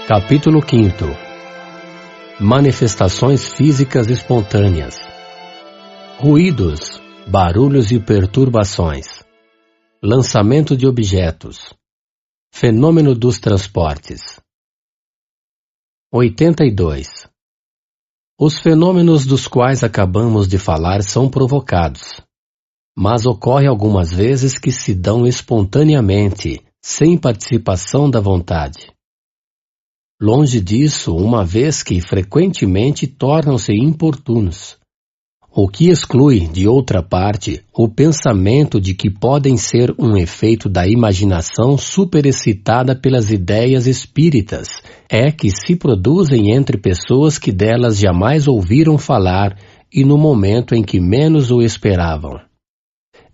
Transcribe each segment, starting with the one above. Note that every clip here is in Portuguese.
Capítulo 5. Manifestações físicas espontâneas. Ruídos, barulhos e perturbações. Lançamento de objetos. Fenômeno dos transportes. 82. Os fenômenos dos quais acabamos de falar são provocados, mas ocorre algumas vezes que se dão espontaneamente, sem participação da vontade. Longe disso, uma vez que frequentemente tornam-se importunos, o que exclui, de outra parte, o pensamento de que podem ser um efeito da imaginação superexcitada pelas ideias espíritas, é que se produzem entre pessoas que delas jamais ouviram falar e no momento em que menos o esperavam.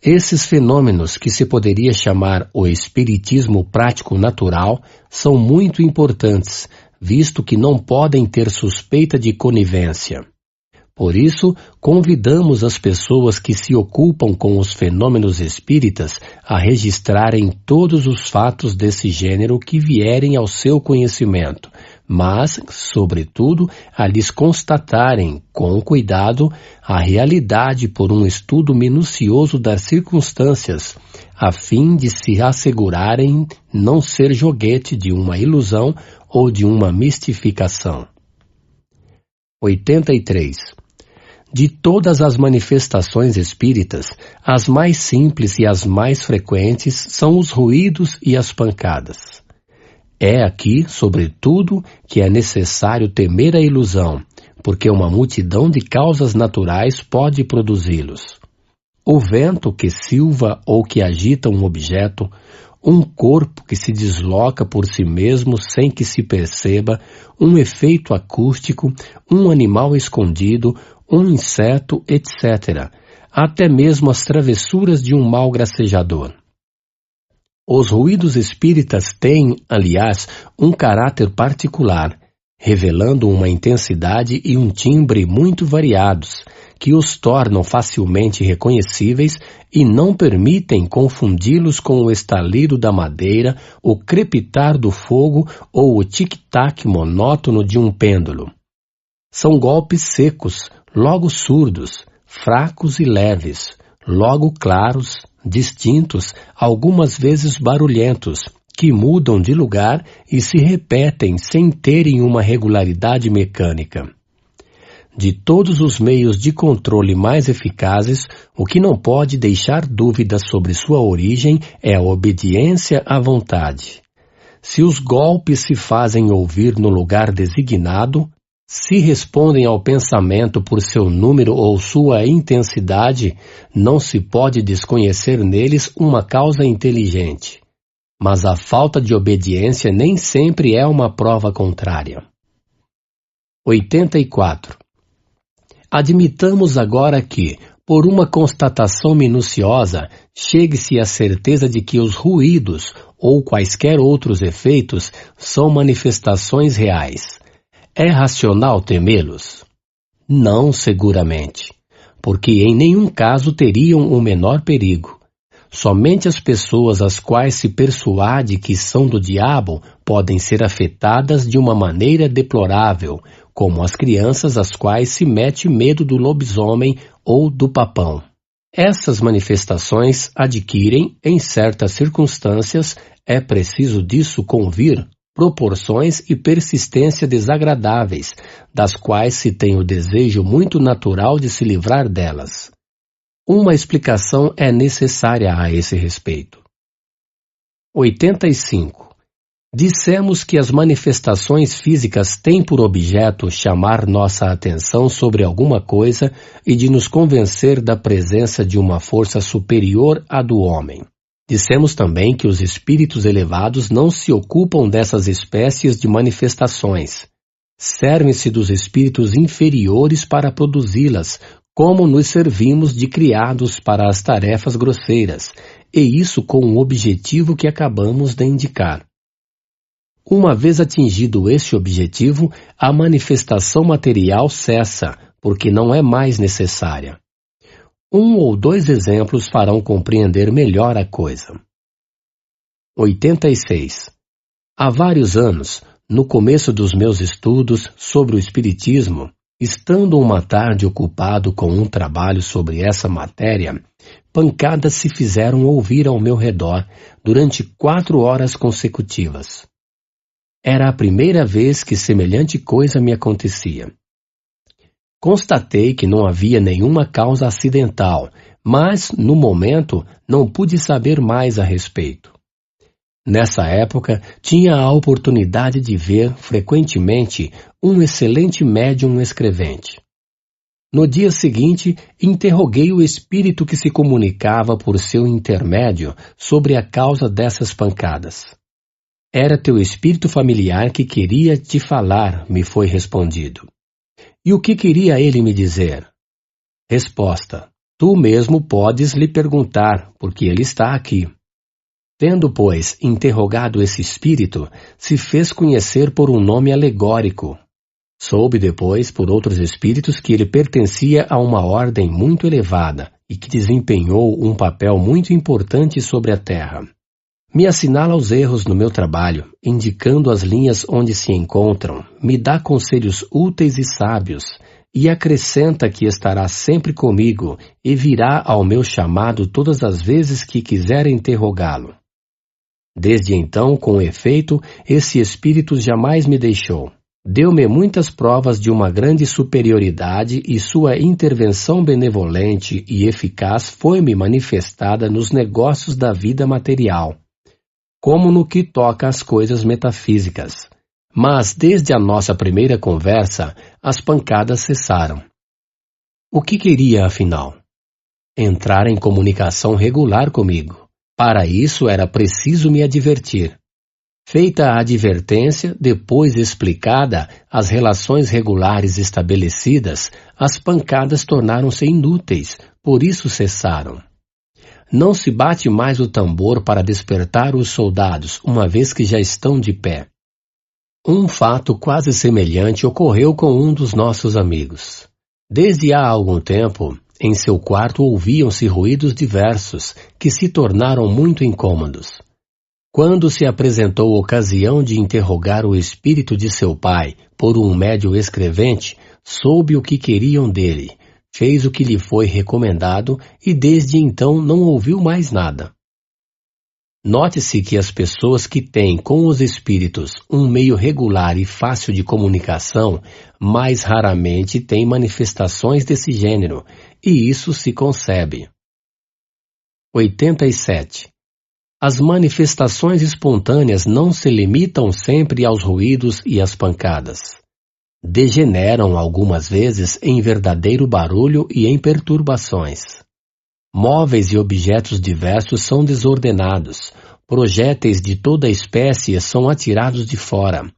Esses fenômenos, que se poderia chamar o espiritismo prático natural, são muito importantes, visto que não podem ter suspeita de conivência. Por isso, convidamos as pessoas que se ocupam com os fenômenos espíritas a registrarem todos os fatos desse gênero que vierem ao seu conhecimento, mas, sobretudo, a lhes constatarem, com cuidado, a realidade por um estudo minucioso das circunstâncias, a fim de se assegurarem não ser joguete de uma ilusão ou de uma mistificação. 83. De todas as manifestações espíritas, as mais simples e as mais frequentes são os ruídos e as pancadas. É aqui, sobretudo, que é necessário temer a ilusão, porque uma multidão de causas naturais pode produzi-los. O vento que silva ou que agita um objeto, um corpo que se desloca por si mesmo sem que se perceba, um efeito acústico, um animal escondido, um inseto, etc. Até mesmo as travessuras de um mau gracejador. Os ruídos espíritas têm, aliás, um caráter particular, revelando uma intensidade e um timbre muito variados, que os tornam facilmente reconhecíveis e não permitem confundi-los com o estalido da madeira, o crepitar do fogo ou o tic-tac monótono de um pêndulo. São golpes secos, logo surdos, fracos e leves, logo claros, distintos, algumas vezes barulhentos, que mudam de lugar e se repetem sem terem uma regularidade mecânica. De todos os meios de controle mais eficazes, o que não pode deixar dúvidas sobre sua origem é a obediência à vontade. Se os golpes se fazem ouvir no lugar designado, se respondem ao pensamento por seu número ou sua intensidade, não se pode desconhecer neles uma causa inteligente. Mas a falta de obediência nem sempre é uma prova contrária. 84. Admitamos agora que, por uma constatação minuciosa, chegue-se à certeza de que os ruídos ou quaisquer outros efeitos são manifestações reais. É racional temê-los? Não, seguramente, porque em nenhum caso teriam o menor perigo. Somente as pessoas às quais se persuade que são do diabo podem ser afetadas de uma maneira deplorável, como as crianças às quais se mete medo do lobisomem ou do papão. Essas manifestações adquirem, em certas circunstâncias, é preciso disso convir, proporções e persistência desagradáveis, das quais se tem o desejo muito natural de se livrar delas. Uma explicação é necessária a esse respeito. 85. Dissemos que as manifestações físicas têm por objeto chamar nossa atenção sobre alguma coisa e de nos convencer da presença de uma força superior à do homem. Dissemos também que os espíritos elevados não se ocupam dessas espécies de manifestações. Servem-se dos espíritos inferiores para produzi-las, como nos servimos de criados para as tarefas grosseiras, e isso com o objetivo que acabamos de indicar. Uma vez atingido este objetivo, a manifestação material cessa, porque não é mais necessária. Um ou dois exemplos farão compreender melhor a coisa. 86. Há vários anos, no começo dos meus estudos sobre o Espiritismo, estando uma tarde ocupado com um trabalho sobre essa matéria, pancadas se fizeram ouvir ao meu redor durante 4 horas consecutivas. Era a primeira vez que semelhante coisa me acontecia. Constatei que não havia nenhuma causa acidental, mas, no momento, não pude saber mais a respeito. Nessa época, tinha a oportunidade de ver, frequentemente, um excelente médium escrevente. No dia seguinte, interroguei o espírito que se comunicava por seu intermédio sobre a causa dessas pancadas. Era teu espírito familiar que queria te falar, me foi respondido. E o que queria ele me dizer? Resposta: tu mesmo podes lhe perguntar, porque ele está aqui. Tendo, pois, interrogado esse espírito, se fez conhecer por um nome alegórico. Soube depois, por outros espíritos, que ele pertencia a uma ordem muito elevada e que desempenhou um papel muito importante sobre a Terra. Me assinala os erros no meu trabalho, indicando as linhas onde se encontram, me dá conselhos úteis e sábios, e acrescenta que estará sempre comigo e virá ao meu chamado todas as vezes que quiser interrogá-lo. Desde então, com efeito, esse espírito jamais me deixou. Deu-me muitas provas de uma grande superioridade e sua intervenção benevolente e eficaz foi-me manifestada nos negócios da vida material, como no que toca às coisas metafísicas. Mas, desde a nossa primeira conversa, as pancadas cessaram. O que queria, afinal? Entrar em comunicação regular comigo. Para isso era preciso me advertir. Feita a advertência, depois explicada as relações regulares estabelecidas, as pancadas tornaram-se inúteis, por isso cessaram. Não se bate mais o tambor para despertar os soldados, uma vez que já estão de pé. Um fato quase semelhante ocorreu com um dos nossos amigos. Desde há algum tempo, em seu quarto ouviam-se ruídos diversos, que se tornaram muito incômodos. Quando se apresentou a ocasião de interrogar o espírito de seu pai por um médium escrevente, soube o que queriam dele, fez o que lhe foi recomendado e desde então não ouviu mais nada. Note-se que as pessoas que têm com os espíritos um meio regular e fácil de comunicação, mais raramente têm manifestações desse gênero, e isso se concebe. 87. As manifestações espontâneas não se limitam sempre aos ruídos e às pancadas. Degeneram algumas vezes em verdadeiro barulho e em perturbações. Móveis e objetos diversos são desordenados, projéteis de toda espécie são atirados de fora,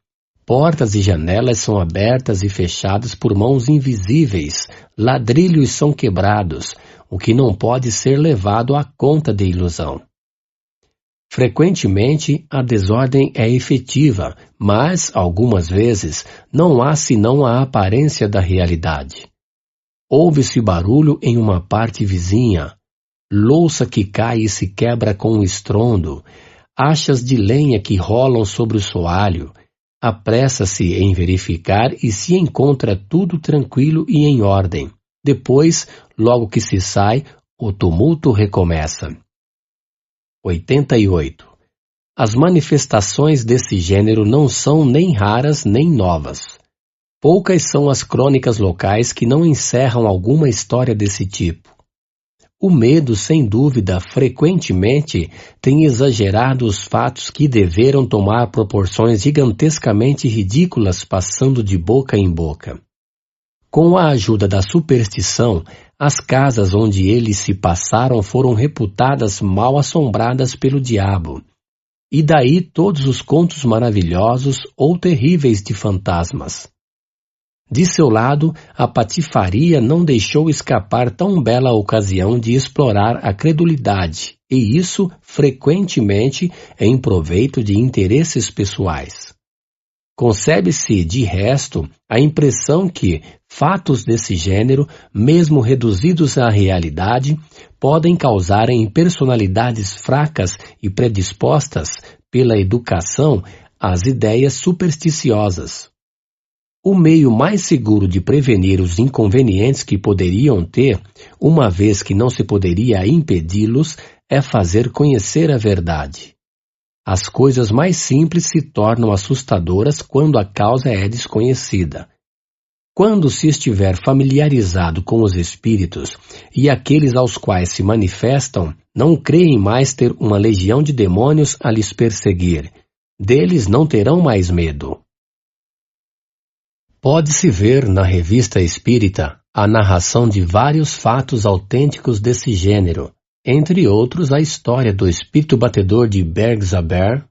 portas e janelas são abertas e fechadas por mãos invisíveis, ladrilhos são quebrados, o que não pode ser levado à conta de ilusão. Frequentemente, a desordem é efetiva, mas, algumas vezes, não há senão a aparência da realidade. Ouve-se barulho em uma parte vizinha, louça que cai e se quebra com estrondo, achas de lenha que rolam sobre o soalho, apressa-se em verificar e se encontra tudo tranquilo e em ordem. Depois, logo que se sai, o tumulto recomeça. 88. As manifestações desse gênero não são nem raras nem novas. Poucas são as crônicas locais que não encerram alguma história desse tipo. O medo, sem dúvida, frequentemente tem exagerado os fatos que deveram tomar proporções gigantescamente ridículas passando de boca em boca. Com a ajuda da superstição, as casas onde eles se passaram foram reputadas mal assombradas pelo diabo. E daí todos os contos maravilhosos ou terríveis de fantasmas. De seu lado, a patifaria não deixou escapar tão bela ocasião de explorar a credulidade, e isso, frequentemente, em proveito de interesses pessoais. Concebe-se, de resto, a impressão que fatos desse gênero, mesmo reduzidos à realidade, podem causar em personalidades fracas e predispostas pela educação as ideias supersticiosas. O meio mais seguro de prevenir os inconvenientes que poderiam ter, uma vez que não se poderia impedi-los, é fazer conhecer a verdade. As coisas mais simples se tornam assustadoras quando a causa é desconhecida. Quando se estiver familiarizado com os espíritos e aqueles aos quais se manifestam, não creem mais ter uma legião de demônios a lhes perseguir. Deles não terão mais medo. Pode-se ver na Revista Espírita a narração de vários fatos autênticos desse gênero, entre outros a história do espírito batedor de Bergzaber,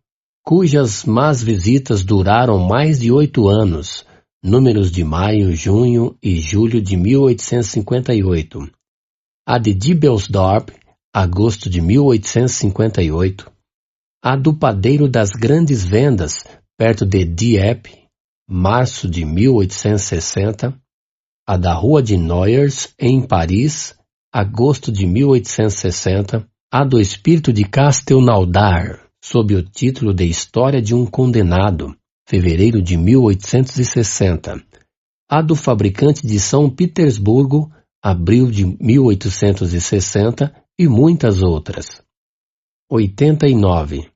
cujas más visitas duraram mais de 8 anos, números de maio, junho e julho de 1858. A de Diebelsdorp, agosto de 1858. A do padeiro das grandes vendas, perto de Dieppe, março de 1860. A da Rua de Noyers, em Paris, agosto de 1860. A do espírito de Castelnaudar, sob o título de História de um Condenado, fevereiro de 1860. A do fabricante de São Petersburgo, abril de 1860, e muitas outras. 89.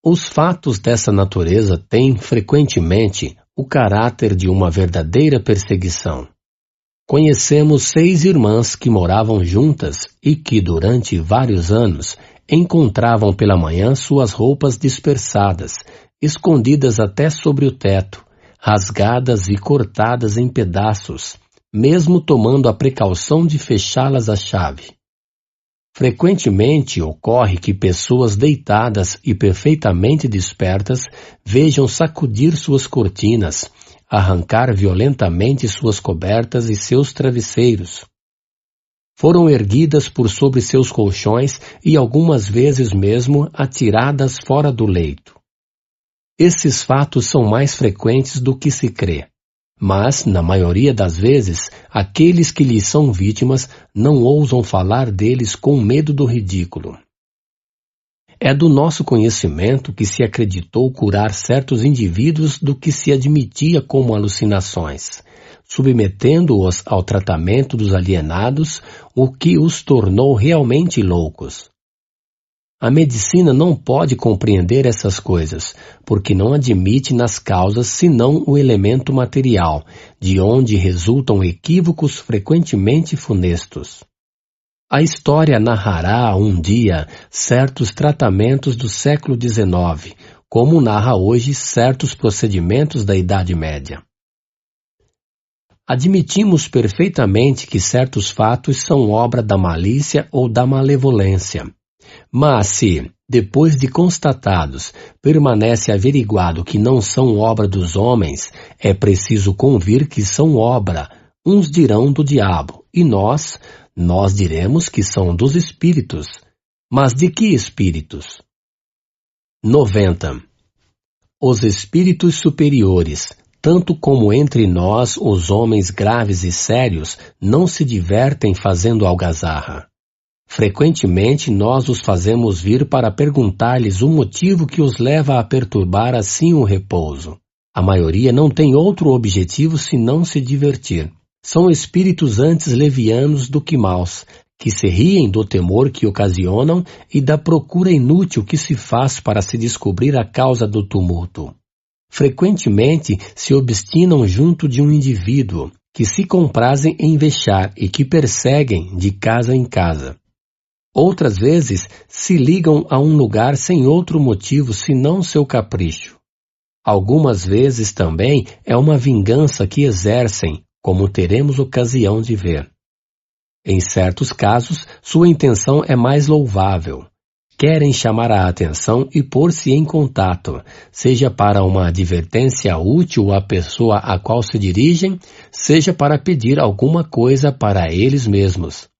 Os fatos dessa natureza têm, frequentemente, o caráter de uma verdadeira perseguição. Conhecemos 6 irmãs que moravam juntas e que, durante vários anos, encontravam pela manhã suas roupas dispersadas, escondidas até sobre o teto, rasgadas e cortadas em pedaços, mesmo tomando a precaução de fechá-las à chave. Frequentemente ocorre que pessoas deitadas e perfeitamente despertas vejam sacudir suas cortinas, arrancar violentamente suas cobertas e seus travesseiros. Foram erguidas por sobre seus colchões e algumas vezes mesmo atiradas fora do leito. Esses fatos são mais frequentes do que se crê, mas, na maioria das vezes, aqueles que lhes são vítimas não ousam falar deles com medo do ridículo. É do nosso conhecimento que se acreditou curar certos indivíduos do que se admitia como alucinações, submetendo-os ao tratamento dos alienados, o que os tornou realmente loucos. A medicina não pode compreender essas coisas, porque não admite nas causas senão o elemento material, de onde resultam equívocos frequentemente funestos. A história narrará um dia certos tratamentos do século XIX, como narra hoje certos procedimentos da Idade Média. Admitimos perfeitamente que certos fatos são obra da malícia ou da malevolência. Mas se, depois de constatados, permanece averiguado que não são obra dos homens, é preciso convir que são obra, uns dirão do diabo, e nós diremos que são dos espíritos. Mas de que espíritos? 90. Os espíritos superiores, tanto como entre nós os homens graves e sérios, não se divertem fazendo algazarra. Frequentemente nós os fazemos vir para perguntar-lhes o motivo que os leva a perturbar assim o repouso. A maioria não tem outro objetivo senão se divertir. São espíritos antes levianos do que maus, que se riem do temor que ocasionam e da procura inútil que se faz para se descobrir a causa do tumulto. Frequentemente se obstinam junto de um indivíduo, que se comprazem em vexar e que perseguem de casa em casa. Outras vezes se ligam a um lugar sem outro motivo senão seu capricho. Algumas vezes também é uma vingança que exercem, como teremos ocasião de ver. Em certos casos, sua intenção é mais louvável. Querem chamar a atenção e pôr-se em contato, seja para uma advertência útil à pessoa a qual se dirigem, seja para pedir alguma coisa para eles mesmos.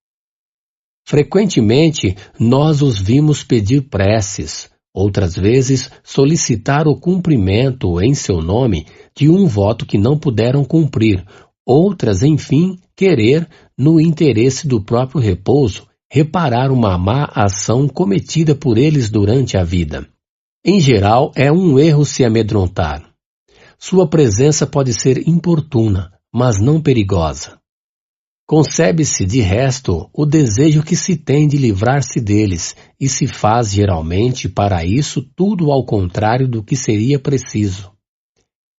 Frequentemente, nós os vimos pedir preces, outras vezes solicitar o cumprimento, em seu nome, de um voto que não puderam cumprir, outras, enfim, querer, no interesse do próprio repouso, reparar uma má ação cometida por eles durante a vida. Em geral, é um erro se amedrontar. Sua presença pode ser importuna, mas não perigosa. Concebe-se, de resto, o desejo que se tem de livrar-se deles, e se faz, geralmente, para isso tudo ao contrário do que seria preciso.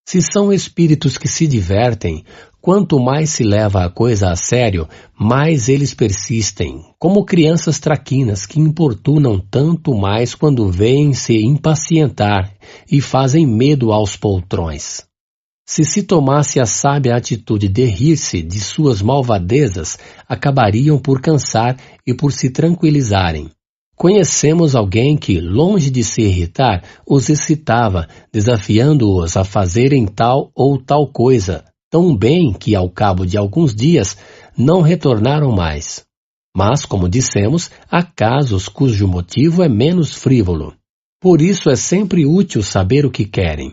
Se são espíritos que se divertem, quanto mais se leva a coisa a sério, mais eles persistem, como crianças traquinas que importunam tanto mais quando veem-se impacientar e fazem medo aos poltrões. Se tomasse a sábia atitude de rir-se de suas malvadezas, acabariam por cansar e por se tranquilizarem. Conhecemos alguém que, longe de se irritar, os excitava, desafiando-os a fazerem tal ou tal coisa, tão bem que, ao cabo de alguns dias, não retornaram mais. Mas, como dissemos, há casos cujo motivo é menos frívolo. Por isso é sempre útil saber o que querem.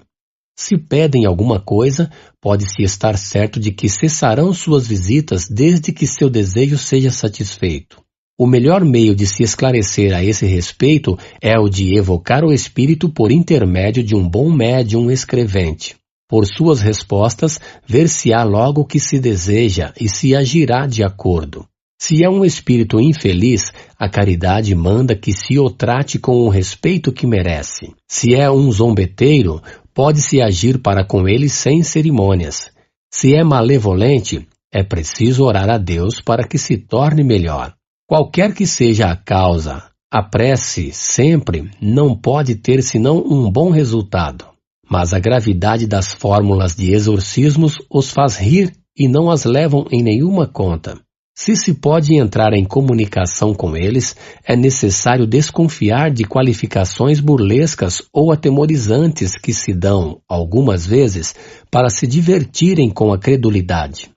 Se pedem alguma coisa, pode-se estar certo de que cessarão suas visitas desde que seu desejo seja satisfeito. O melhor meio de se esclarecer a esse respeito é o de evocar o espírito por intermédio de um bom médium escrevente. Por suas respostas, ver-se-á logo o que se deseja e se agirá de acordo. Se é um espírito infeliz, a caridade manda que se o trate com o respeito que merece. Se é um zombeteiro, pode-se agir para com ele sem cerimônias. Se é malevolente, é preciso orar a Deus para que se torne melhor. Qualquer que seja a causa, a prece sempre não pode ter senão um bom resultado. Mas a gravidade das fórmulas de exorcismos os faz rir e não as levam em nenhuma conta. Se pode entrar em comunicação com eles, é necessário desconfiar de qualificações burlescas ou atemorizantes que se dão, algumas vezes, para se divertirem com a credulidade.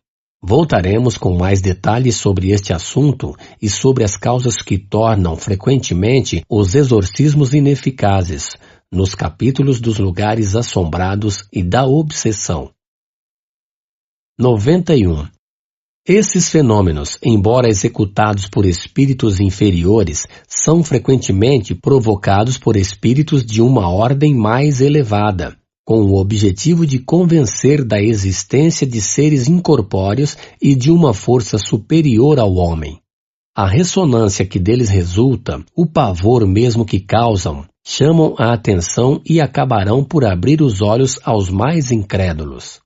Voltaremos com mais detalhes sobre este assunto e sobre as causas que tornam, frequentemente, os exorcismos ineficazes, nos capítulos dos lugares assombrados e da obsessão. 91. Esses fenômenos, embora executados por espíritos inferiores, são frequentemente provocados por espíritos de uma ordem mais elevada, com o objetivo de convencer da existência de seres incorpóreos e de uma força superior ao homem. A ressonância que deles resulta, o pavor mesmo que causam, chamam a atenção e acabarão por abrir os olhos aos mais incrédulos.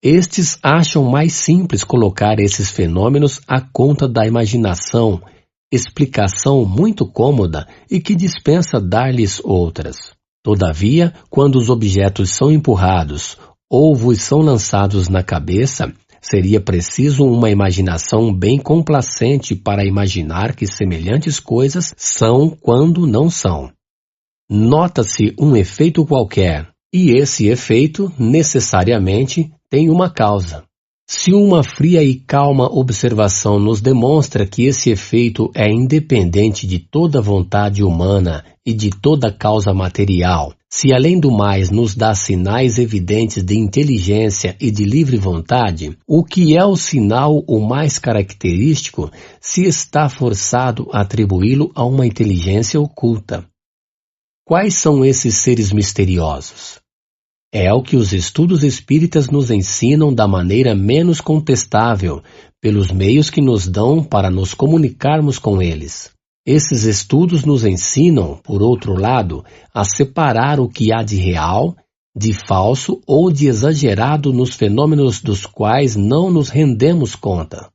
Estes acham mais simples colocar esses fenômenos à conta da imaginação, explicação muito cômoda e que dispensa dar-lhes outras. Todavia, quando os objetos são empurrados ou vos são lançados na cabeça, seria preciso uma imaginação bem complacente para imaginar que semelhantes coisas são quando não são. Nota-se um efeito qualquer, e esse efeito, necessariamente, tem uma causa. Se uma fria e calma observação nos demonstra que esse efeito é independente de toda vontade humana e de toda causa material, se além do mais nos dá sinais evidentes de inteligência e de livre vontade, o que é o sinal o mais característico, se está forçado a atribuí-lo a uma inteligência oculta. Quais são esses seres misteriosos? É o que os estudos espíritas nos ensinam da maneira menos contestável, pelos meios que nos dão para nos comunicarmos com eles. Esses estudos nos ensinam, por outro lado, a separar o que há de real, de falso ou de exagerado nos fenômenos dos quais não nos rendemos conta.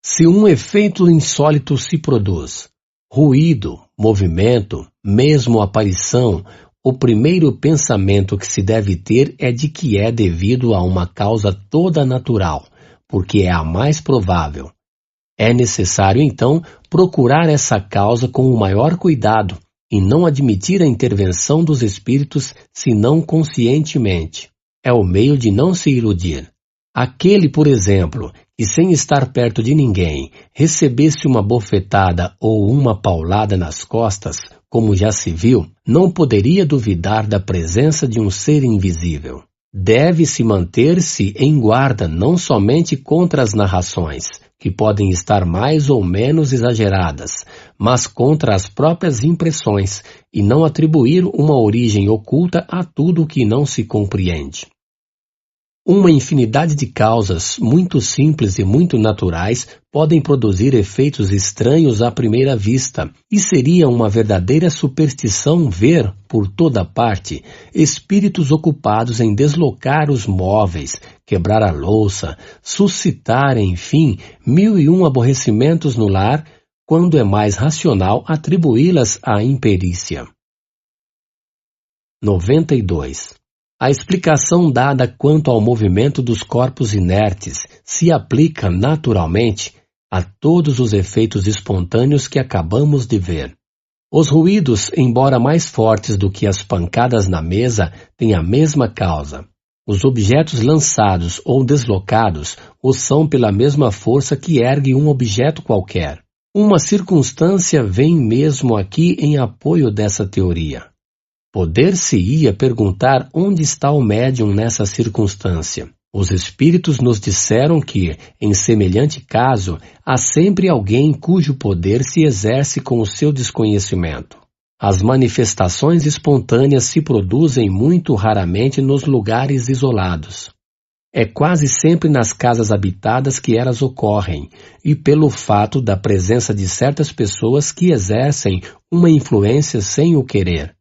Se um efeito insólito se produz, ruído, movimento, mesmo aparição, o primeiro pensamento que se deve ter é de que é devido a uma causa toda natural, porque é a mais provável. É necessário, então, procurar essa causa com o maior cuidado e não admitir a intervenção dos espíritos senão conscientemente. É o meio de não se iludir. Aquele, por exemplo, que sem estar perto de ninguém, recebesse uma bofetada ou uma paulada nas costas, como já se viu, não poderia duvidar da presença de um ser invisível. Deve-se manter-se em guarda não somente contra as narrações, que podem estar mais ou menos exageradas, mas contra as próprias impressões, e não atribuir uma origem oculta a tudo o que não se compreende. Uma infinidade de causas, muito simples e muito naturais, podem produzir efeitos estranhos à primeira vista, e seria uma verdadeira superstição ver, por toda parte, espíritos ocupados em deslocar os móveis, quebrar a louça, suscitar, enfim, 1001 aborrecimentos no lar, quando é mais racional atribuí-las à imperícia. 92. A explicação dada quanto ao movimento dos corpos inertes se aplica, naturalmente, a todos os efeitos espontâneos que acabamos de ver. Os ruídos, embora mais fortes do que as pancadas na mesa, têm a mesma causa. Os objetos lançados ou deslocados o são pela mesma força que ergue um objeto qualquer. Uma circunstância vem mesmo aqui em apoio dessa teoria. Poder-se-ia perguntar onde está o médium nessa circunstância. Os espíritos nos disseram que, em semelhante caso, há sempre alguém cujo poder se exerce com o seu desconhecimento. As manifestações espontâneas se produzem muito raramente nos lugares isolados. É quase sempre nas casas habitadas que elas ocorrem, e pelo fato da presença de certas pessoas que exercem uma influência sem o querer.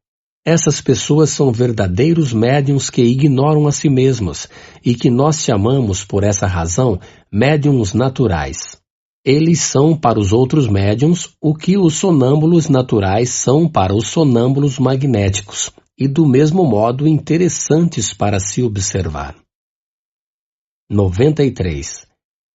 Essas pessoas são verdadeiros médiuns que ignoram a si mesmos e que nós chamamos, por essa razão, médiuns naturais. Eles são para os outros médiuns o que os sonâmbulos naturais são para os sonâmbulos magnéticos, e do mesmo modo interessantes para se observar. 93.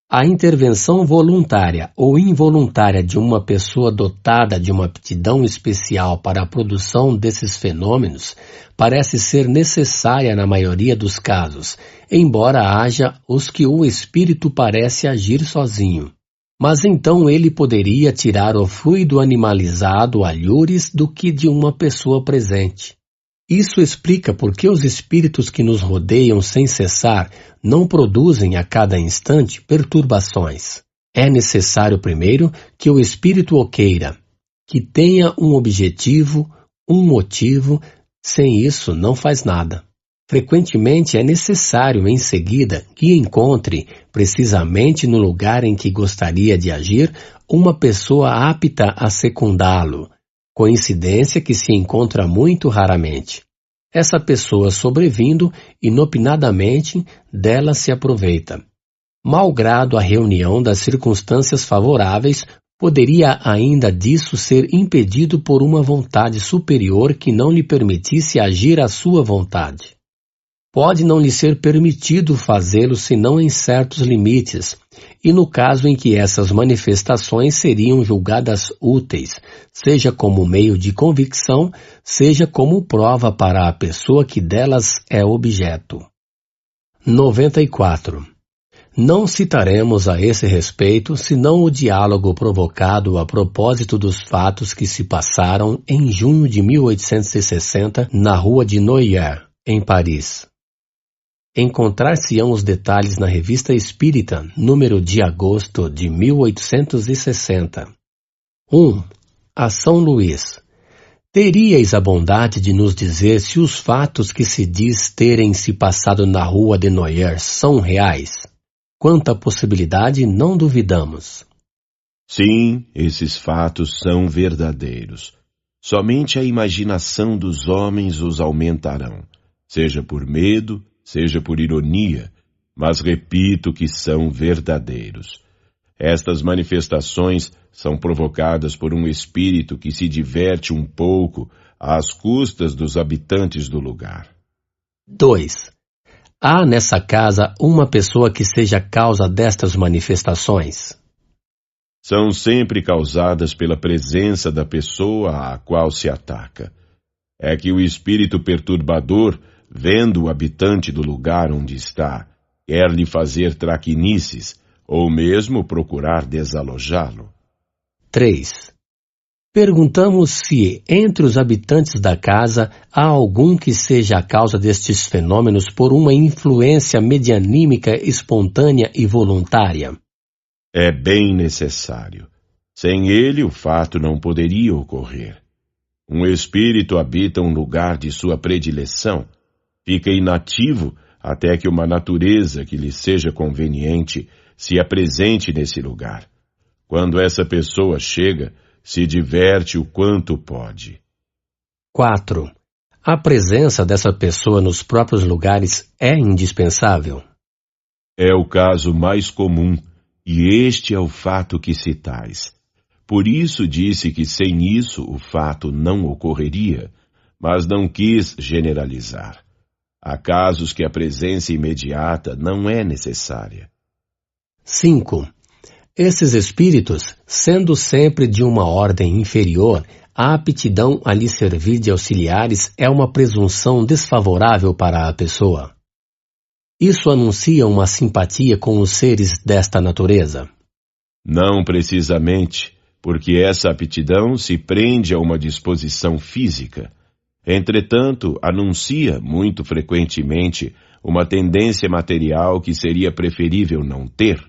A intervenção voluntária ou involuntária de uma pessoa dotada de uma aptidão especial para a produção desses fenômenos parece ser necessária na maioria dos casos, embora haja os que o espírito parece agir sozinho. Mas então ele poderia tirar o fluido animalizado alhures do que de uma pessoa presente. Isso explica por que os espíritos que nos rodeiam sem cessar não produzem a cada instante perturbações. É necessário primeiro que o espírito o queira, que tenha um objetivo, um motivo, sem isso não faz nada. Frequentemente é necessário em seguida que encontre, precisamente no lugar em que gostaria de agir, uma pessoa apta a secundá-lo. Coincidência que se encontra muito raramente. Essa pessoa sobrevindo, inopinadamente, dela se aproveita. Malgrado a reunião das circunstâncias favoráveis, poderia ainda disso ser impedido por uma vontade superior que não lhe permitisse agir à sua vontade. Pode não lhe ser permitido fazê-lo senão em certos limites, e no caso em que essas manifestações seriam julgadas úteis, seja como meio de convicção, seja como prova para a pessoa que delas é objeto. 94. Não citaremos a esse respeito senão o diálogo provocado a propósito dos fatos que se passaram em junho de 1860 na rua de Noyer, em Paris. Encontrar-se-ão os detalhes na Revista Espírita, número de agosto de 1860. 1. A São Luís. Teríeis a bondade de nos dizer se os fatos que se diz terem se passado na rua de Noyer são reais? Quanto à possibilidade, não duvidamos. Sim, esses fatos são verdadeiros. Somente a imaginação dos homens os aumentarão, seja por medo, seja por ironia, mas repito que são verdadeiros. Estas manifestações são provocadas por um espírito que se diverte um pouco às custas dos habitantes do lugar. 2. Há nessa casa uma pessoa que seja causa destas manifestações? São sempre causadas pela presença da pessoa à qual se ataca. É que o espírito perturbador, vendo o habitante do lugar onde está, quer lhe fazer traquinices, ou mesmo procurar desalojá-lo. 3. Perguntamos se, entre os habitantes da casa, há algum que seja a causa destes fenômenos por uma influência medianímica espontânea e voluntária. É bem necessário. Sem ele, o fato não poderia ocorrer. Um espírito habita um lugar de sua predileção, fica inativo até que uma natureza que lhe seja conveniente se apresente nesse lugar. Quando essa pessoa chega, se diverte o quanto pode. 4. A presença dessa pessoa nos próprios lugares é indispensável? É o caso mais comum, e este é o fato que citais. Por isso disse que sem isso o fato não ocorreria, mas não quis generalizar. Há casos que a presença imediata não é necessária. 5. Esses espíritos, sendo sempre de uma ordem inferior, a aptidão a lhe servir de auxiliares é uma presunção desfavorável para a pessoa. Isso anuncia uma simpatia com os seres desta natureza? Não precisamente, porque essa aptidão se prende a uma disposição física. Entretanto, anuncia, muito frequentemente, uma tendência material que seria preferível não ter,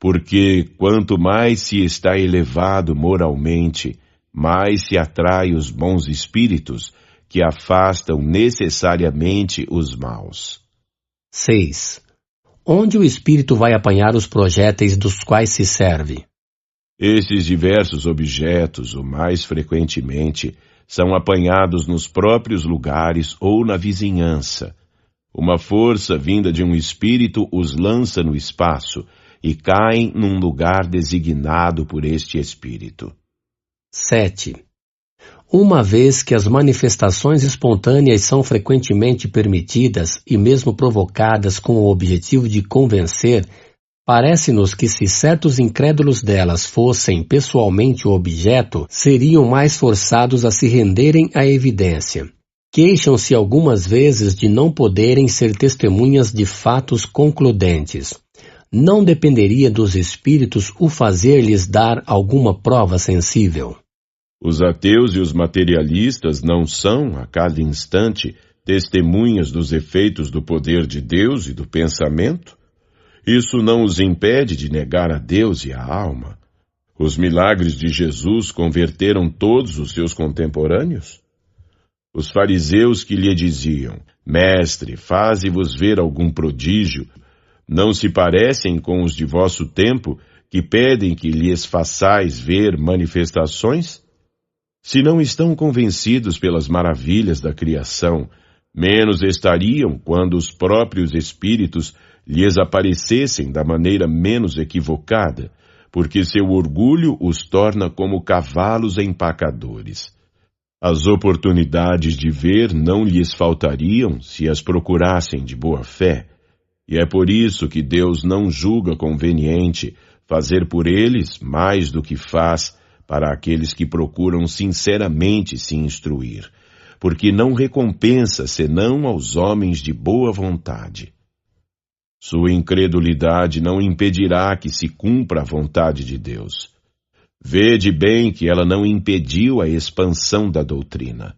porque quanto mais se está elevado moralmente, mais se atrai os bons espíritos, que afastam necessariamente os maus. 6. Onde o espírito vai apanhar os projéteis dos quais se serve? Esses diversos objetos, o mais frequentemente, são apanhados nos próprios lugares ou na vizinhança. Uma força vinda de um espírito os lança no espaço e caem num lugar designado por este espírito. 7. Uma vez que as manifestações espontâneas são frequentemente permitidas e mesmo provocadas com o objetivo de convencer, parece-nos que se certos incrédulos delas fossem pessoalmente o objeto, seriam mais forçados a se renderem à evidência. Queixam-se algumas vezes de não poderem ser testemunhas de fatos concludentes. Não dependeria dos espíritos o fazer-lhes dar alguma prova sensível? Os ateus e os materialistas não são, a cada instante, testemunhas dos efeitos do poder de Deus e do pensamento? Isso não os impede de negar a Deus e a alma. Os milagres de Jesus converteram todos os seus contemporâneos? Os fariseus que lhe diziam, Mestre, faze-vos ver algum prodígio, não se parecem com os de vosso tempo que pedem que lhes façais ver manifestações? Se não estão convencidos pelas maravilhas da criação, menos estariam quando os próprios espíritos lhes aparecessem da maneira menos equivocada, porque seu orgulho os torna como cavalos empacadores. As oportunidades de ver não lhes faltariam se as procurassem de boa fé, e é por isso que Deus não julga conveniente fazer por eles mais do que faz para aqueles que procuram sinceramente se instruir, porque não recompensa senão aos homens de boa vontade. Sua incredulidade não impedirá que se cumpra a vontade de Deus. Vede bem que ela não impediu a expansão da doutrina.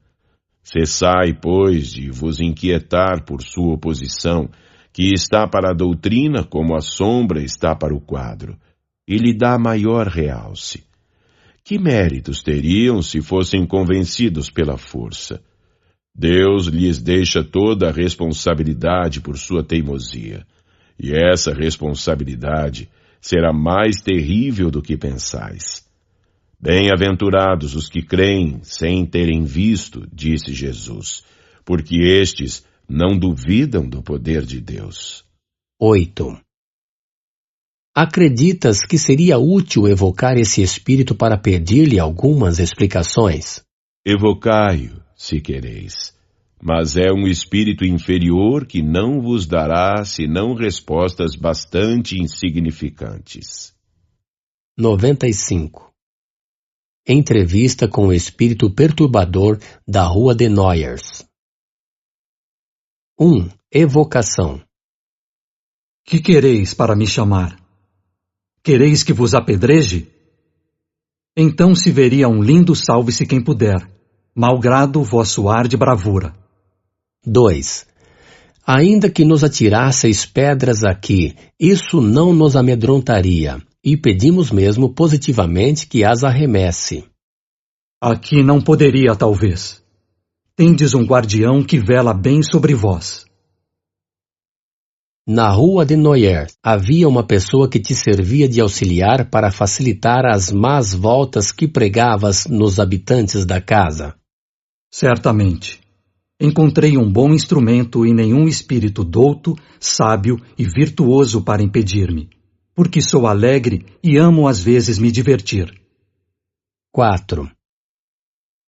Cessai, pois, de vos inquietar por sua oposição, que está para a doutrina como a sombra está para o quadro, e lhe dá maior realce. Que méritos teriam se fossem convencidos pela força? Deus lhes deixa toda a responsabilidade por sua teimosia, e essa responsabilidade será mais terrível do que pensais. Bem-aventurados os que creem sem terem visto, disse Jesus, porque estes não duvidam do poder de Deus. 8. Acreditas que seria útil evocar esse espírito para pedir-lhe algumas explicações? Evocai-o, se quereis, mas é um espírito inferior que não vos dará senão respostas bastante insignificantes. 95. Entrevista com o espírito perturbador da Rua de Noyers. 1. Evocação. Que quereis para me chamar? Quereis que vos apedreje? Então se veria um lindo salve-se quem puder, malgrado o vosso ar de bravura. 2. Ainda que nos atirasseis pedras aqui, isso não nos amedrontaria, e pedimos mesmo positivamente que as arremesse. Aqui não poderia, talvez. Tendes um guardião que vela bem sobre vós. Na rua de Noyer havia uma pessoa que te servia de auxiliar para facilitar as más voltas que pregavas nos habitantes da casa. Certamente. Encontrei um bom instrumento e nenhum espírito douto, sábio e virtuoso para impedir-me, porque sou alegre e amo às vezes me divertir. 4.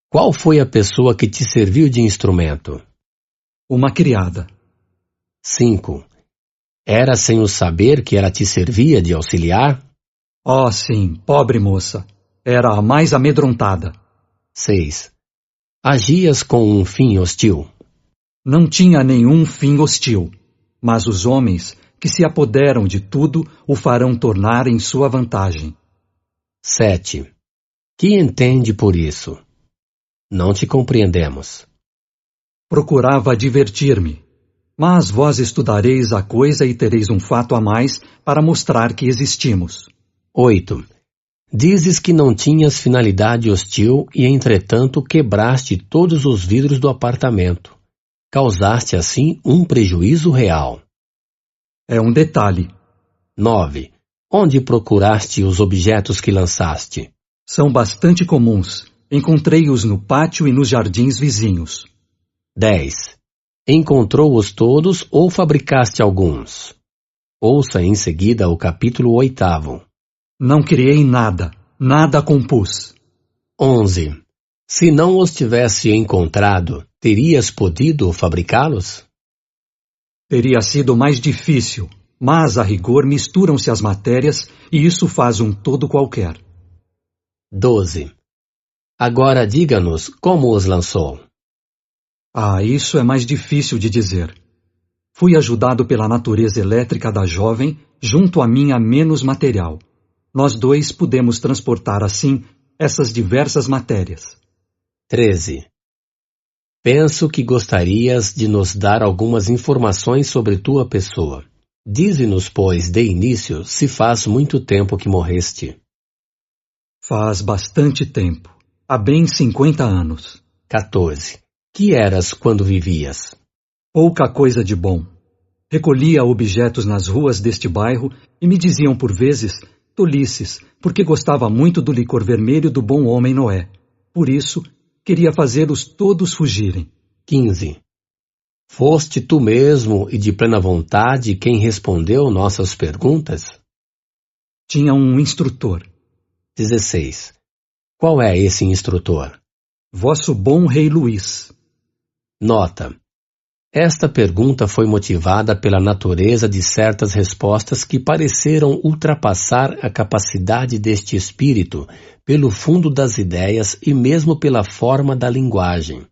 Qual foi a pessoa que te serviu de instrumento? Uma criada. 5. Era sem o saber que ela te servia de auxiliar? Oh, sim, pobre moça. Era a mais amedrontada. 6. Agias com um fim hostil? Não tinha nenhum fim hostil, mas os homens que se apoderam de tudo o farão tornar em sua vantagem. 7. Que entende por isso? Não te compreendemos. Procurava divertir-me. Mas vós estudareis a coisa e tereis um fato a mais para mostrar que existimos. 8. Dizes que não tinhas finalidade hostil e, entretanto, quebraste todos os vidros do apartamento. Causaste, assim, um prejuízo real. É um detalhe. 9. Onde procuraste os objetos que lançaste? São bastante comuns. Encontrei-os no pátio e nos jardins vizinhos. 10. Encontrou-os todos ou fabricaste alguns? Ouça em seguida o capítulo 8. Não criei nada, nada compus. 11. Se não os tivesse encontrado, terias podido fabricá-los? Teria sido mais difícil, mas a rigor misturam-se as matérias e isso faz um todo qualquer. 12. Agora diga-nos como os lançou. Isso é mais difícil de dizer. Fui ajudado pela natureza elétrica da jovem, junto a minha menos material. Nós dois pudemos transportar assim essas diversas matérias. 13. Penso que gostarias de nos dar algumas informações sobre tua pessoa. Dize-nos, pois, de início, se faz muito tempo que morreste. Faz bastante tempo. Há bem 50 anos. 14. Que eras quando vivias? Pouca coisa de bom. Recolhia objetos nas ruas deste bairro e me diziam por vezes tolices, porque gostava muito do licor vermelho do bom homem Noé. Por isso, queria fazê-los todos fugirem. 15. Foste tu mesmo e de plena vontade quem respondeu nossas perguntas? Tinha um instrutor. 16. Qual é esse instrutor? Vosso bom rei Luís. Nota. Esta pergunta foi motivada pela natureza de certas respostas que pareceram ultrapassar a capacidade deste espírito, pelo fundo das ideias e mesmo pela forma da linguagem.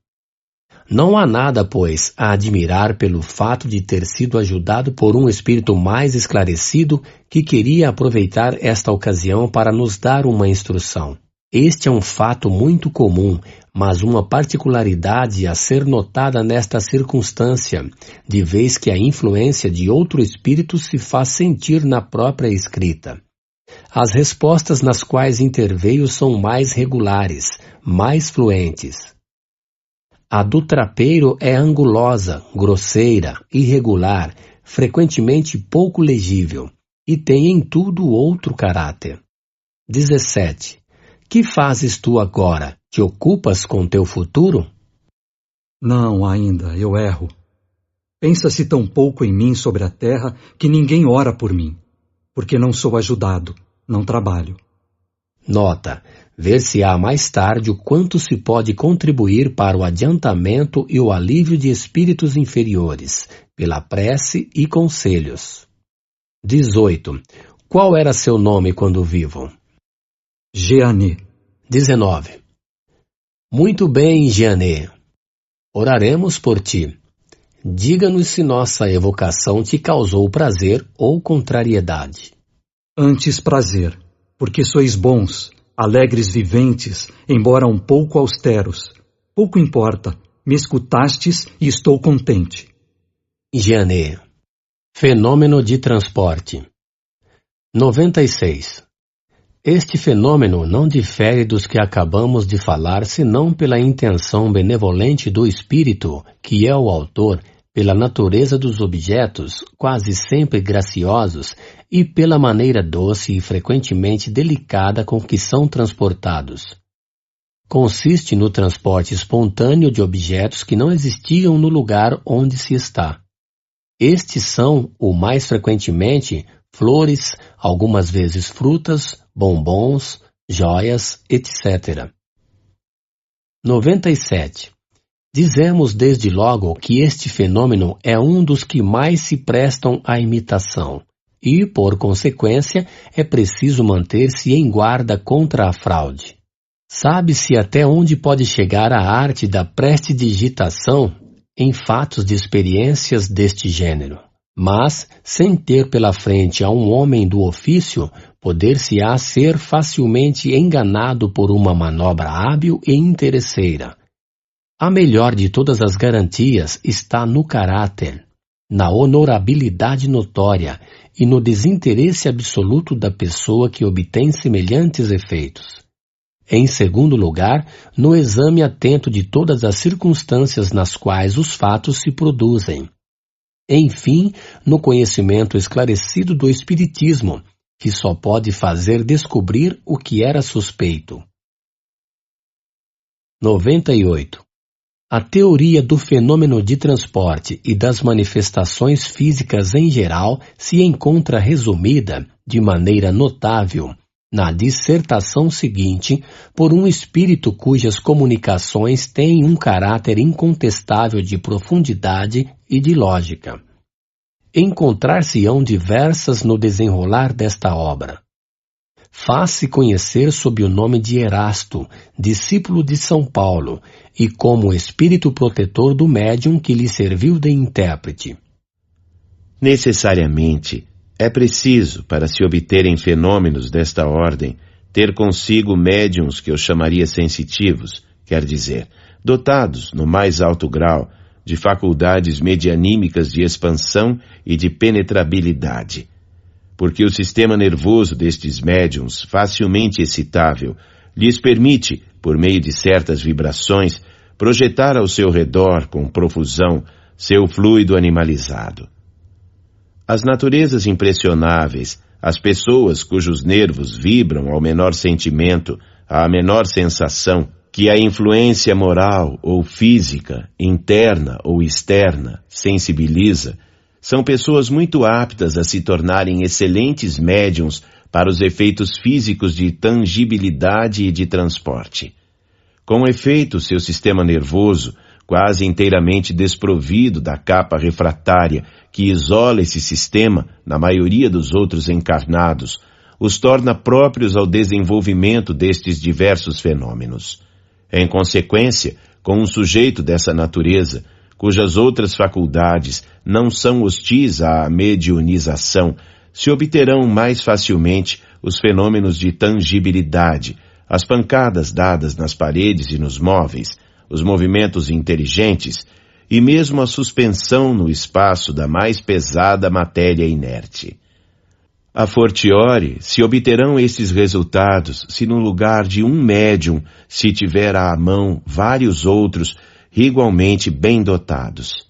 Não há nada, pois, a admirar pelo fato de ter sido ajudado por um espírito mais esclarecido que queria aproveitar esta ocasião para nos dar uma instrução. Este é um fato muito comum, mas uma particularidade a ser notada nesta circunstância, de vez que a influência de outro espírito se faz sentir na própria escrita. As respostas nas quais interveio são mais regulares, mais fluentes. A do trapeiro é angulosa, grosseira, irregular, frequentemente pouco legível, e tem em tudo outro caráter. 17. Que fazes tu agora? Te ocupas com teu futuro? Não, ainda, eu erro. Pensa-se tão pouco em mim sobre a terra que ninguém ora por mim, porque não sou ajudado, não trabalho. Nota. Ver-se-á mais tarde o quanto se pode contribuir para o adiantamento e o alívio de espíritos inferiores, pela prece e conselhos. 18. Qual era seu nome quando vivo? Jeanê. 19. Muito bem, Jeanê. Oraremos por ti. Diga-nos se nossa evocação te causou prazer ou contrariedade. Antes prazer, porque sois bons, alegres viventes, embora um pouco austeros. Pouco importa, me escutastes e estou contente. Jeanê. Fenômeno de transporte. 96. Este fenômeno não difere dos que acabamos de falar senão pela intenção benevolente do espírito, que é o autor, pela natureza dos objetos, quase sempre graciosos, e pela maneira doce e frequentemente delicada com que são transportados. Consiste no transporte espontâneo de objetos que não existiam no lugar onde se está. Estes são, o mais frequentemente, flores, algumas vezes frutas, bombons, joias, etc. 97. Dizemos desde logo que este fenômeno é um dos que mais se prestam à imitação e, por consequência, é preciso manter-se em guarda contra a fraude. Sabe-se até onde pode chegar a arte da prestidigitação em fatos de experiências deste gênero, mas, sem ter pela frente a um homem do ofício, poder-se-á ser facilmente enganado por uma manobra hábil e interesseira. A melhor de todas as garantias está no caráter, na honorabilidade notória e no desinteresse absoluto da pessoa que obtém semelhantes efeitos. Em segundo lugar, no exame atento de todas as circunstâncias nas quais os fatos se produzem. Enfim, no conhecimento esclarecido do Espiritismo, que só pode fazer descobrir o que era suspeito. 98. A teoria do fenômeno de transporte e das manifestações físicas em geral se encontra resumida, de maneira notável, na dissertação seguinte, por um espírito cujas comunicações têm um caráter incontestável de profundidade e de lógica. Encontrar-se-ão diversas no desenrolar desta obra. Faz-se conhecer sob o nome de Erasto, discípulo de São Paulo, e como espírito protetor do médium que lhe serviu de intérprete. Necessariamente, é preciso, para se obterem fenômenos desta ordem, ter consigo médiuns que eu chamaria sensitivos, quer dizer, dotados, no mais alto grau, de faculdades medianímicas de expansão e de penetrabilidade. Porque o sistema nervoso destes médiuns, facilmente excitável, lhes permite, por meio de certas vibrações, projetar ao seu redor, com profusão, seu fluido animalizado. As naturezas impressionáveis, as pessoas cujos nervos vibram ao menor sentimento, à menor sensação, que a influência moral ou física, interna ou externa, sensibiliza, são pessoas muito aptas a se tornarem excelentes médiuns para os efeitos físicos de tangibilidade e de transporte. Com efeito, seu sistema nervoso, quase inteiramente desprovido da capa refratária que isola esse sistema, na maioria dos outros encarnados, os torna próprios ao desenvolvimento destes diversos fenômenos. Em consequência, com um sujeito dessa natureza, cujas outras faculdades não são hostis à mediunização, se obterão mais facilmente os fenômenos de tangibilidade, as pancadas dadas nas paredes e nos móveis, os movimentos inteligentes e mesmo a suspensão no espaço da mais pesada matéria inerte. A fortiori, se obterão estes resultados se no lugar de um médium se tiver à mão vários outros igualmente bem dotados.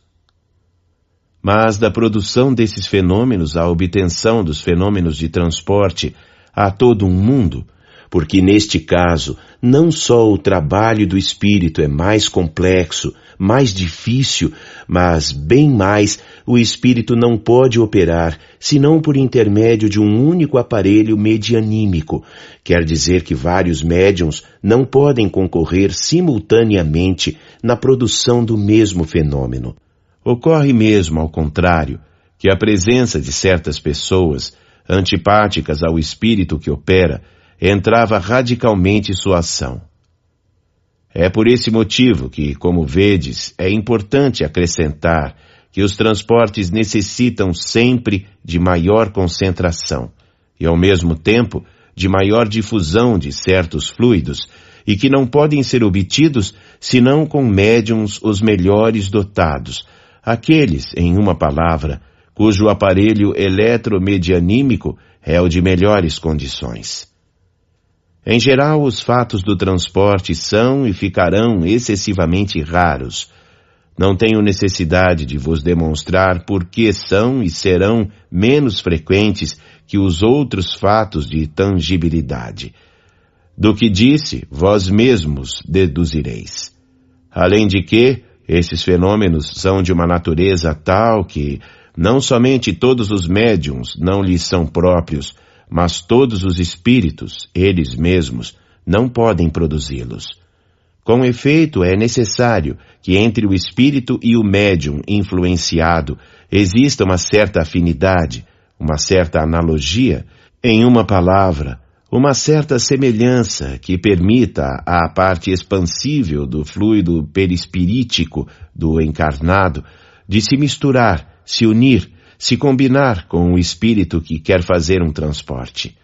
Mas da produção desses fenômenos à obtenção dos fenômenos de transporte há todo um mundo, porque neste caso não só o trabalho do espírito é mais complexo, mais difícil, mas bem mais o espírito não pode operar senão por intermédio de um único aparelho medianímico, quer dizer que vários médiuns não podem concorrer simultaneamente na produção do mesmo fenômeno. Ocorre mesmo, ao contrário, que a presença de certas pessoas, antipáticas ao espírito que opera, entrava radicalmente sua ação. É por esse motivo que, como vedes, é importante acrescentar que os transportes necessitam sempre de maior concentração e, ao mesmo tempo, de maior difusão de certos fluidos e que não podem ser obtidos senão com médiuns os melhores dotados, aqueles, em uma palavra, cujo aparelho eletromedianímico é o de melhores condições. Em geral, os fatos do transporte são e ficarão excessivamente raros. Não tenho necessidade de vos demonstrar por que são e serão menos frequentes que os outros fatos de tangibilidade. Do que disse, vós mesmos deduzireis. Além de que, esses fenômenos são de uma natureza tal que não somente todos os médiuns não lhes são próprios, mas todos os espíritos, eles mesmos, não podem produzi-los. Com efeito, é necessário que entre o espírito e o médium influenciado exista uma certa afinidade, uma certa analogia, em uma palavra, uma certa semelhança que permita à parte expansível do fluido perispirítico do encarnado de se misturar, se unir, se combinar com o espírito que quer fazer um transporte.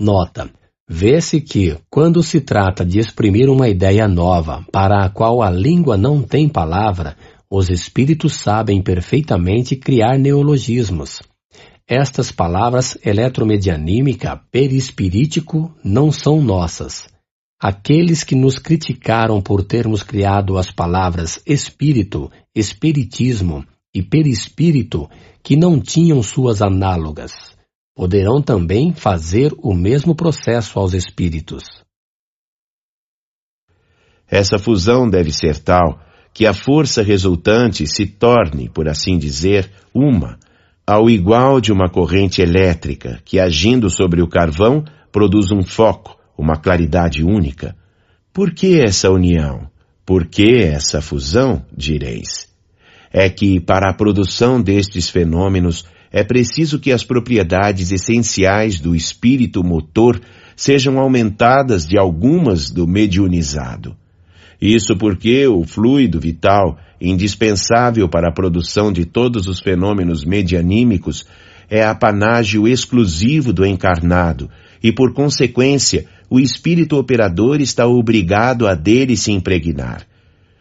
Nota: vê-se que, quando se trata de exprimir uma ideia nova para a qual a língua não tem palavra, os espíritos sabem perfeitamente criar neologismos. Estas palavras eletromedianímica, perispirítico, não são nossas. Aqueles que nos criticaram por termos criado as palavras espírito, espiritismo e perispírito, que não tinham suas análogas, poderão também fazer o mesmo processo aos espíritos. Essa fusão deve ser tal que a força resultante se torne, por assim dizer, uma, ao igual de uma corrente elétrica que, agindo sobre o carvão, produz um foco, uma claridade única. Por que essa união? Por que essa fusão, direis? É que, para a produção destes fenômenos, é preciso que as propriedades essenciais do espírito motor sejam aumentadas de algumas do mediunizado. Isso porque o fluido vital, indispensável para a produção de todos os fenômenos medianímicos, é apanágio exclusivo do encarnado e, por consequência, o espírito operador está obrigado a dele se impregnar.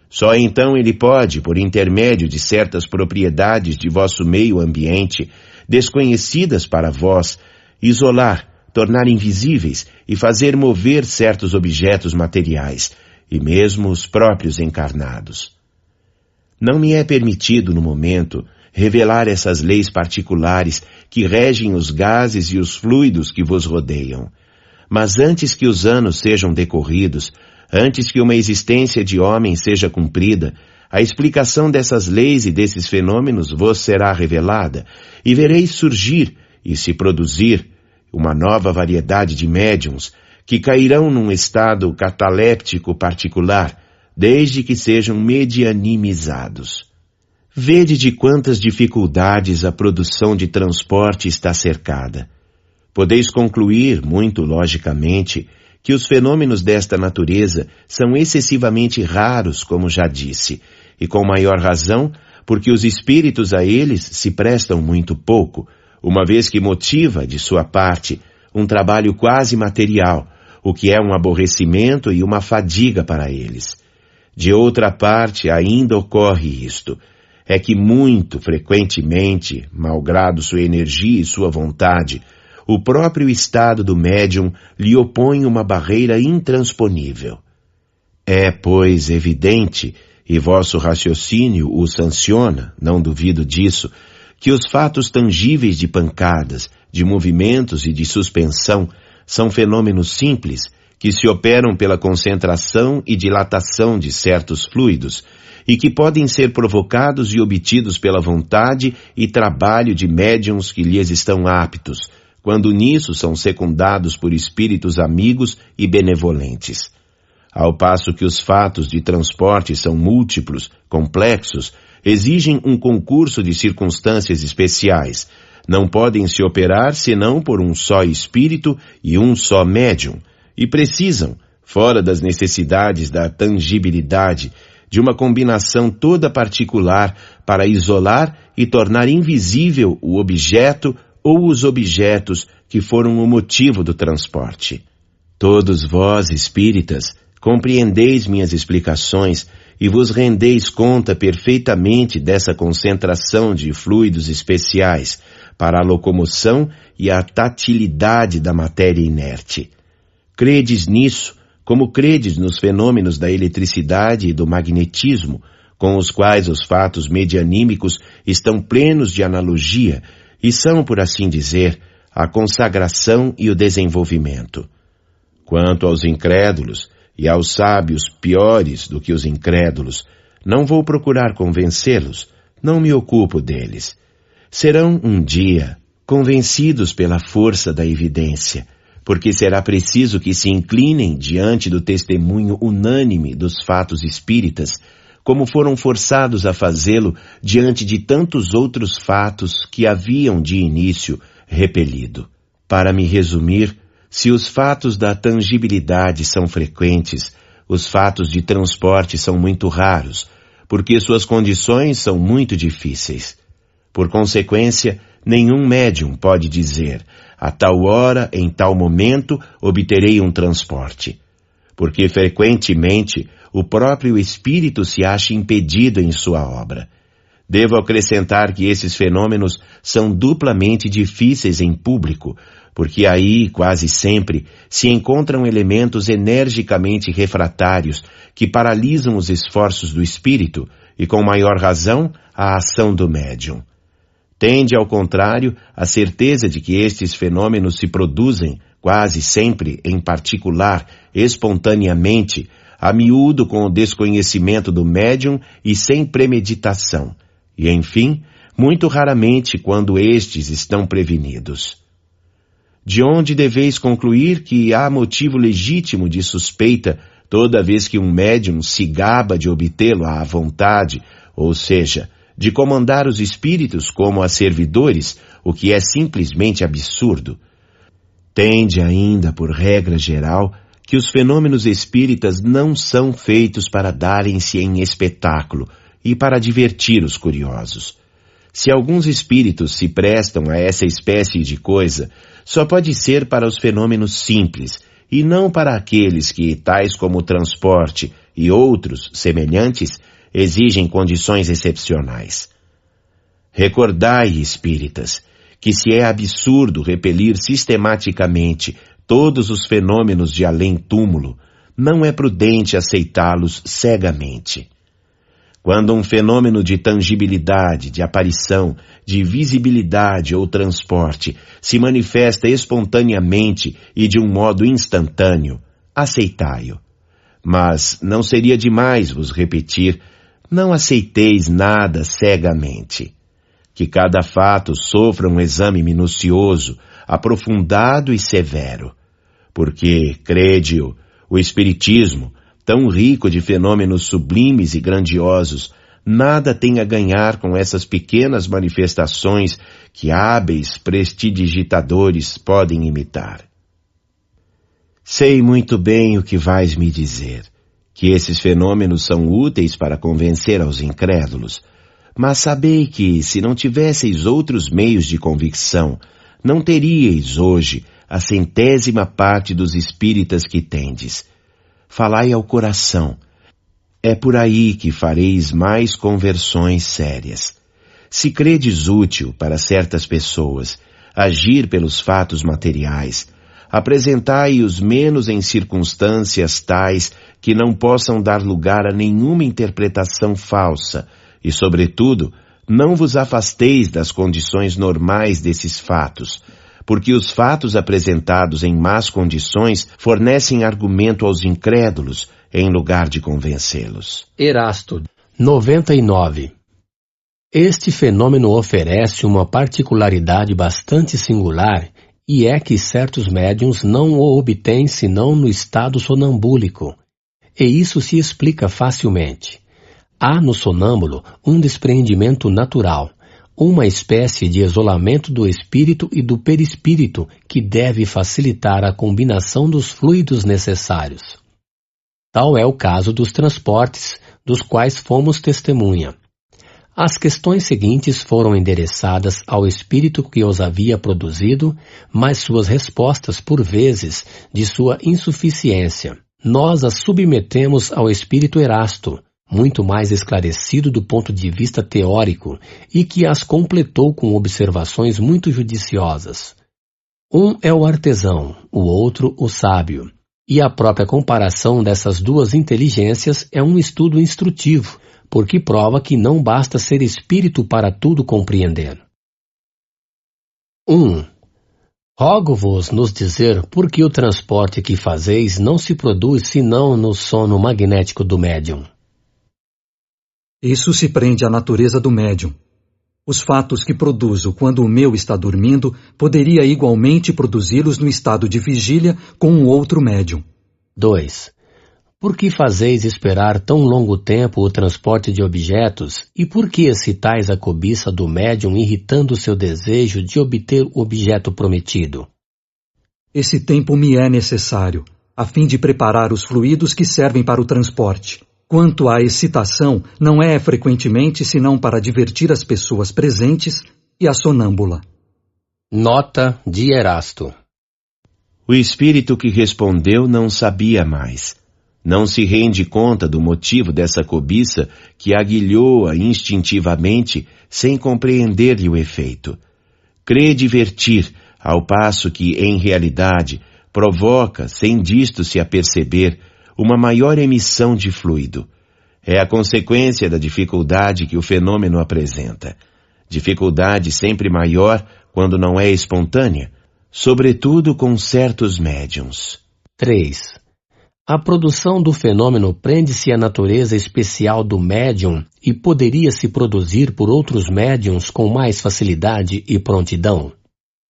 Só então ele pode, por intermédio de certas propriedades de vosso meio ambiente, desconhecidas para vós, isolar, tornar invisíveis e fazer mover certos objetos materiais, e mesmo os próprios encarnados. Não me é permitido, no momento, revelar essas leis particulares que regem os gases e os fluidos que vos rodeiam. Mas antes que os anos sejam decorridos, antes que uma existência de homem seja cumprida, a explicação dessas leis e desses fenômenos vos será revelada, e vereis surgir e se produzir uma nova variedade de médiuns que cairão num estado cataléptico particular, desde que sejam medianimizados. Vede de quantas dificuldades a produção de transporte está cercada. Podeis concluir, muito logicamente, que os fenômenos desta natureza são excessivamente raros, como já disse, e com maior razão, porque os espíritos a eles se prestam muito pouco, uma vez que motiva, de sua parte, um trabalho quase material, o que é um aborrecimento e uma fadiga para eles. De outra parte, ainda ocorre isto, é que muito frequentemente, malgrado sua energia e sua vontade, o próprio estado do médium lhe opõe uma barreira intransponível. É, pois, evidente, e vosso raciocínio o sanciona, não duvido disso, que os fatos tangíveis de pancadas, de movimentos e de suspensão são fenômenos simples que se operam pela concentração e dilatação de certos fluidos e que podem ser provocados e obtidos pela vontade e trabalho de médiuns que lhes estão aptos, quando nisso são secundados por espíritos amigos e benevolentes. Ao passo que os fatos de transporte são múltiplos, complexos, exigem um concurso de circunstâncias especiais, não podem se operar senão por um só espírito e um só médium, e precisam, fora das necessidades da tangibilidade, de uma combinação toda particular para isolar e tornar invisível o objeto ou os objetos que foram o motivo do transporte. Todos vós, espíritas, compreendeis minhas explicações e vos rendeis conta perfeitamente dessa concentração de fluidos especiais para a locomoção e a tatilidade da matéria inerte. Credes nisso, como credes nos fenômenos da eletricidade e do magnetismo, com os quais os fatos medianímicos estão plenos de analogia e são, por assim dizer, a consagração e o desenvolvimento. Quanto aos incrédulos e aos sábios piores do que os incrédulos, não vou procurar convencê-los, não me ocupo deles. Serão um dia convencidos pela força da evidência, porque será preciso que se inclinem diante do testemunho unânime dos fatos espíritas, como foram forçados a fazê-lo diante de tantos outros fatos que haviam de início repelido. Para me resumir, se os fatos da tangibilidade são frequentes, os fatos de transporte são muito raros, porque suas condições são muito difíceis. Por consequência, nenhum médium pode dizer, a tal hora, em tal momento, obterei um transporte. Porque frequentemente o próprio espírito se acha impedido em sua obra. Devo acrescentar que esses fenômenos são duplamente difíceis em público, porque aí, quase sempre, se encontram elementos energicamente refratários que paralisam os esforços do espírito e, com maior razão, a ação do médium. Tende, ao contrário, a certeza de que estes fenômenos se produzem, quase sempre, em particular, espontaneamente, a miúdo com o desconhecimento do médium e sem premeditação, e, enfim, muito raramente quando estes estão prevenidos. De onde deveis concluir que há motivo legítimo de suspeita toda vez que um médium se gaba de obtê-lo à vontade, ou seja, de comandar os espíritos como a servidores, o que é simplesmente absurdo. Tende ainda, por regra geral, que os fenômenos espíritas não são feitos para darem-se em espetáculo e para divertir os curiosos. Se alguns espíritos se prestam a essa espécie de coisa, só pode ser para os fenômenos simples, e não para aqueles que, tais como o transporte e outros semelhantes, exigem condições excepcionais. Recordai, espíritas, que se é absurdo repelir sistematicamente todos os fenômenos de além-túmulo, não é prudente aceitá-los cegamente. Quando um fenômeno de tangibilidade, de aparição, de visibilidade ou transporte se manifesta espontaneamente e de um modo instantâneo, aceitai-o. Mas não seria demais vos repetir, não aceiteis nada cegamente. Que cada fato sofra um exame minucioso, aprofundado e severo. Porque, crede-o, o Espiritismo, tão rico de fenômenos sublimes e grandiosos, nada tem a ganhar com essas pequenas manifestações que hábeis prestidigitadores podem imitar. Sei muito bem o que vais me dizer, que esses fenômenos são úteis para convencer aos incrédulos, mas sabei que, se não tivesseis outros meios de convicção, não teríeis hoje a 100ª parte dos espíritas que tendes. Falai ao coração. É por aí que fareis mais conversões sérias. Se credes útil para certas pessoas agir pelos fatos materiais, apresentai-os menos em circunstâncias tais que não possam dar lugar a nenhuma interpretação falsa e, sobretudo, não vos afasteis das condições normais desses fatos, porque os fatos apresentados em más condições fornecem argumento aos incrédulos em lugar de convencê-los. Erasto, 99. Este fenômeno oferece uma particularidade bastante singular e é que certos médiuns não o obtêm senão no estado sonambúlico. E isso se explica facilmente. Há no sonâmbulo um despreendimento natural, uma espécie de isolamento do espírito e do perispírito que deve facilitar a combinação dos fluidos necessários. Tal é o caso dos transportes, dos quais fomos testemunha. As questões seguintes foram endereçadas ao espírito que os havia produzido, mas suas respostas, por vezes, de sua insuficiência, nós as submetemos ao espírito Erasto, muito mais esclarecido do ponto de vista teórico e que as completou com observações muito judiciosas. Um é o artesão, o outro o sábio. E a própria comparação dessas duas inteligências é um estudo instrutivo, porque prova que não basta ser espírito para tudo compreender. 1. Rogo-vos nos dizer por que o transporte que fazeis não se produz senão no sono magnético do médium. Isso se prende à natureza do médium. Os fatos que produzo quando o meu está dormindo, poderia igualmente produzi-los no estado de vigília com um outro médium. 2. Por que fazeis esperar tão longo tempo o transporte de objetos e por que excitais a cobiça do médium irritando seu desejo de obter o objeto prometido? Esse tempo me é necessário, a fim de preparar os fluidos que servem para o transporte. Quanto à excitação, não é frequentemente senão para divertir as pessoas presentes e a sonâmbula. Nota de Erasto. O espírito que respondeu não sabia mais. Não se rende conta do motivo dessa cobiça que aguilhou-a instintivamente sem compreender-lhe o efeito. Crê divertir, ao passo que, em realidade, provoca, sem disto se aperceber, uma maior emissão de fluido. É a consequência da dificuldade que o fenômeno apresenta. Dificuldade sempre maior quando não é espontânea, sobretudo com certos médiuns. 3. A produção do fenômeno prende-se à natureza especial do médium e poderia se produzir por outros médiums com mais facilidade e prontidão.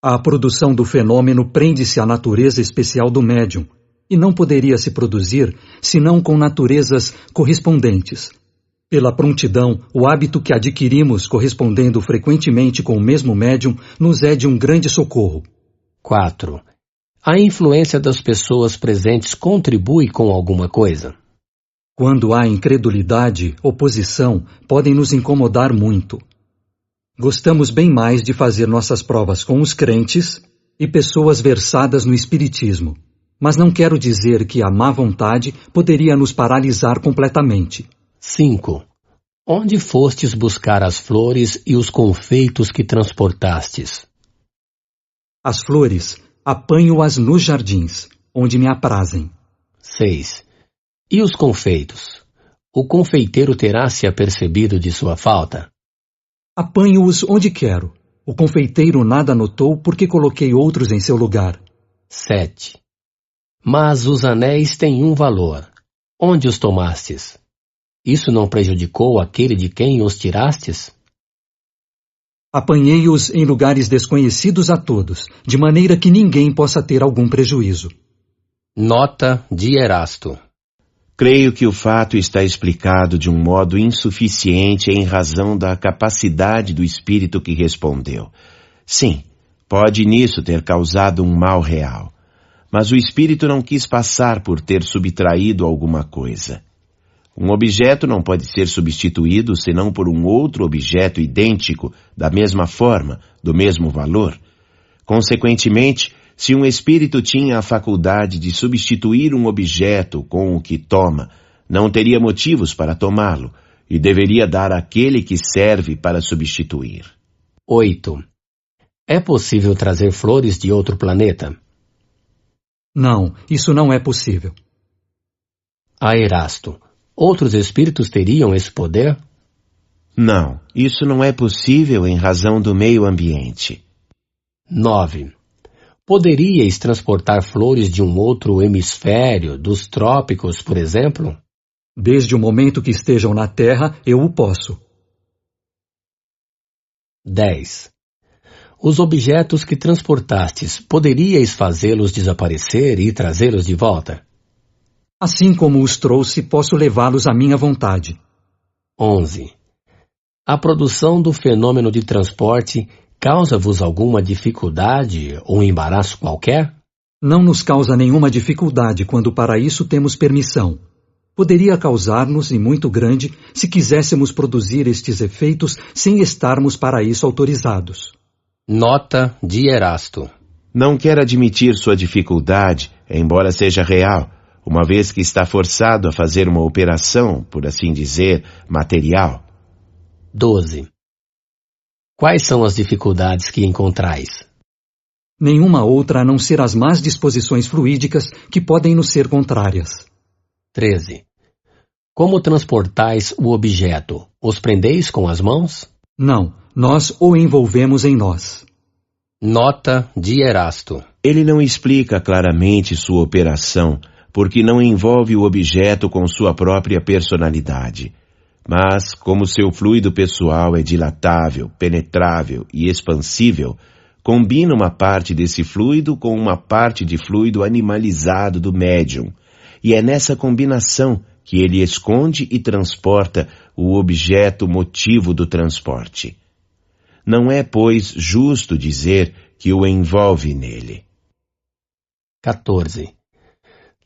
A produção do fenômeno prende-se à natureza especial do médium e não poderia se produzir senão com naturezas correspondentes. Pela prontidão, o hábito que adquirimos correspondendo frequentemente com o mesmo médium nos é de um grande socorro. 4. A influência das pessoas presentes contribui com alguma coisa? Quando há incredulidade, oposição, podem nos incomodar muito. Gostamos bem mais de fazer nossas provas com os crentes e pessoas versadas no espiritismo. Mas não quero dizer que a má vontade poderia nos paralisar completamente. 5. Onde fostes buscar as flores e os confeitos que transportastes? As flores, apanho-as nos jardins, onde me aprazem. 6. E os confeitos? O confeiteiro terá se apercebido de sua falta? Apanho-os onde quero. O confeiteiro nada notou porque coloquei outros em seu lugar. 7. Mas os anéis têm um valor. Onde os tomastes? Isso não prejudicou aquele de quem os tirastes? Apanhei-os em lugares desconhecidos a todos, de maneira que ninguém possa ter algum prejuízo. Nota de Erasto. Creio que o fato está explicado de um modo insuficiente em razão da capacidade do espírito que respondeu. Sim, pode nisso ter causado um mal real. Mas o espírito não quis passar por ter subtraído alguma coisa. Um objeto não pode ser substituído senão por um outro objeto idêntico, da mesma forma, do mesmo valor. Consequentemente, se um espírito tinha a faculdade de substituir um objeto com o que toma, não teria motivos para tomá-lo, e deveria dar àquele que serve para substituir. 8. É possível trazer flores de outro planeta? Não, isso não é possível. A Erasto. Outros espíritos teriam esse poder? Não, isso não é possível em razão do meio ambiente. 9. Poderíeis transportar flores de um outro hemisfério, dos trópicos, por exemplo? Desde o momento que estejam na Terra, eu o posso. 10. Os objetos que transportastes, poderíeis fazê-los desaparecer e trazê-los de volta? Assim como os trouxe, posso levá-los à minha vontade. 11. A produção do fenômeno de transporte causa-vos alguma dificuldade ou embaraço qualquer? Não nos causa nenhuma dificuldade quando para isso temos permissão. Poderia causar-nos, e muito grande, se quiséssemos produzir estes efeitos sem estarmos para isso autorizados. Nota de Erasto. Não quer admitir sua dificuldade, embora seja real, uma vez que está forçado a fazer uma operação, por assim dizer, material. 12. Quais são as dificuldades que encontrais? Nenhuma outra a não ser as más disposições fluídicas que podem nos ser contrárias. 13. Como transportais o objeto? Os prendeis com as mãos? Não, nós o envolvemos em nós. Nota de Erasto. Ele não explica claramente sua operação, porque não envolve o objeto com sua própria personalidade. Mas, como seu fluido pessoal é dilatável, penetrável e expansível, combina uma parte desse fluido com uma parte de fluido animalizado do médium, e é nessa combinação que ele esconde e transporta o objeto motivo do transporte. Não é, pois, justo dizer que o envolve nele. 14.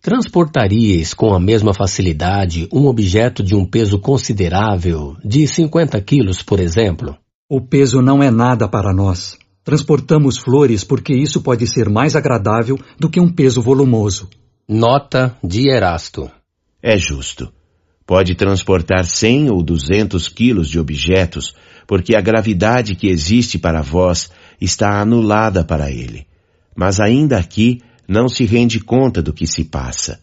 Transportaríeis com a mesma facilidade um objeto de um peso considerável, de 50 quilos, por exemplo? O peso não é nada para nós. Transportamos flores porque isso pode ser mais agradável do que um peso volumoso. Nota de Erasto. É justo. Pode transportar 100 ou 200 quilos de objetos, porque a gravidade que existe para vós está anulada para ele. Mas ainda aqui não se rende conta do que se passa.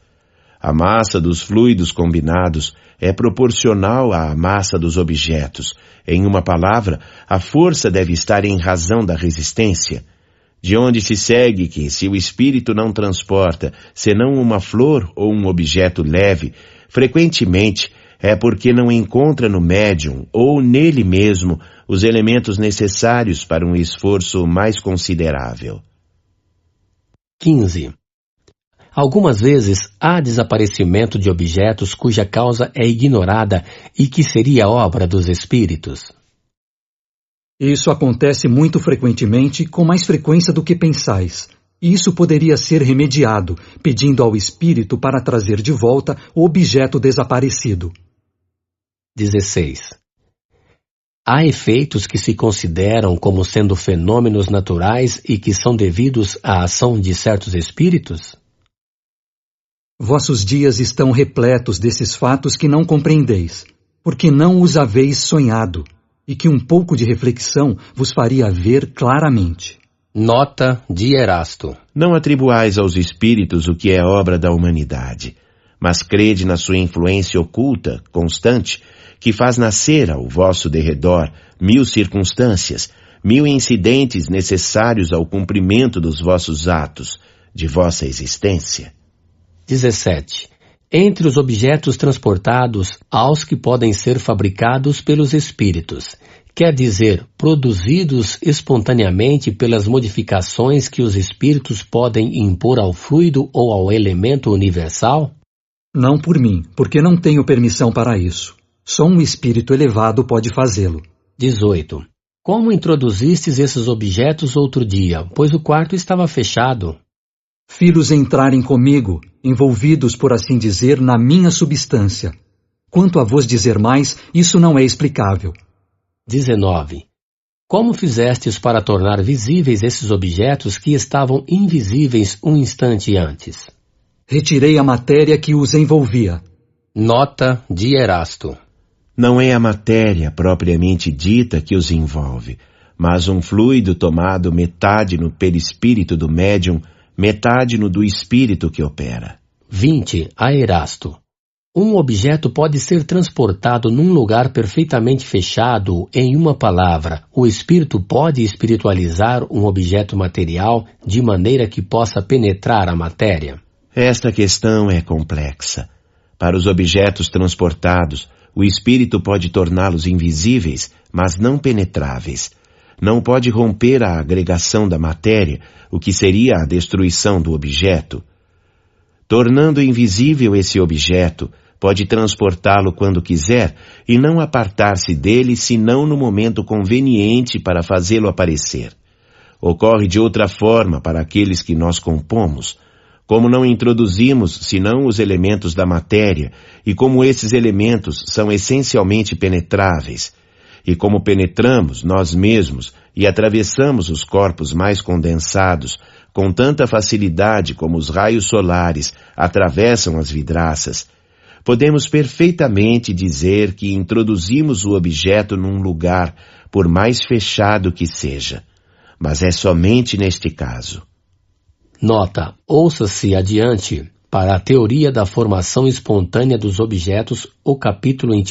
A massa dos fluidos combinados é proporcional à massa dos objetos. Em uma palavra, a força deve estar em razão da resistência. De onde se segue que, se o espírito não transporta senão uma flor ou um objeto leve, frequentemente é porque não encontra no médium ou nele mesmo os elementos necessários para um esforço mais considerável. 15. Algumas vezes há desaparecimento de objetos cuja causa é ignorada e que seria obra dos espíritos. Isso acontece muito frequentemente, com mais frequência do que pensais. E isso poderia ser remediado, pedindo ao espírito para trazer de volta o objeto desaparecido. 16. Há efeitos que se consideram como sendo fenômenos naturais e que são devidos à ação de certos espíritos? Vossos dias estão repletos desses fatos que não compreendeis, porque não os haveis sonhado, e que um pouco de reflexão vos faria ver claramente. Nota de Erasto. Não atribuais aos espíritos o que é obra da humanidade, mas crede na sua influência oculta, constante, que faz nascer ao vosso derredor 1000 circunstâncias, 1000 incidentes necessários ao cumprimento dos vossos atos, de vossa existência. 17. Entre os objetos transportados, há os que podem ser fabricados pelos espíritos, quer dizer, produzidos espontaneamente pelas modificações que os espíritos podem impor ao fluido ou ao elemento universal? Não por mim, porque não tenho permissão para isso. Só um espírito elevado pode fazê-lo. 18. Como introduzistes esses objetos outro dia, pois o quarto estava fechado? Fiz-los entrarem comigo, envolvidos, por assim dizer, na minha substância. Quanto a vos dizer mais, isso não é explicável. 19. Como fizestes para tornar visíveis esses objetos que estavam invisíveis um instante antes? Retirei a matéria que os envolvia. Nota de Erasto. Não é a matéria propriamente dita que os envolve, mas um fluido tomado metade no perispírito do médium, metade no do espírito que opera. 20. A Erasto. Um objeto pode ser transportado num lugar perfeitamente fechado. Em uma palavra, o espírito pode espiritualizar um objeto material de maneira que possa penetrar a matéria? Esta questão é complexa. Para os objetos transportados, o espírito pode torná-los invisíveis, mas não penetráveis. Não pode romper a agregação da matéria, o que seria a destruição do objeto. Tornando invisível esse objeto, pode transportá-lo quando quiser e não apartar-se dele senão no momento conveniente para fazê-lo aparecer. Ocorre de outra forma para aqueles que nós compomos. Como não introduzimos senão os elementos da matéria, e como esses elementos são essencialmente penetráveis, e como penetramos nós mesmos e atravessamos os corpos mais condensados com tanta facilidade como os raios solares atravessam as vidraças, podemos perfeitamente dizer que introduzimos o objeto num lugar, por mais fechado que seja. mas é somente neste caso. Nota: ouça-se adiante, para a teoria da formação espontânea dos objetos, o capítulo intitulado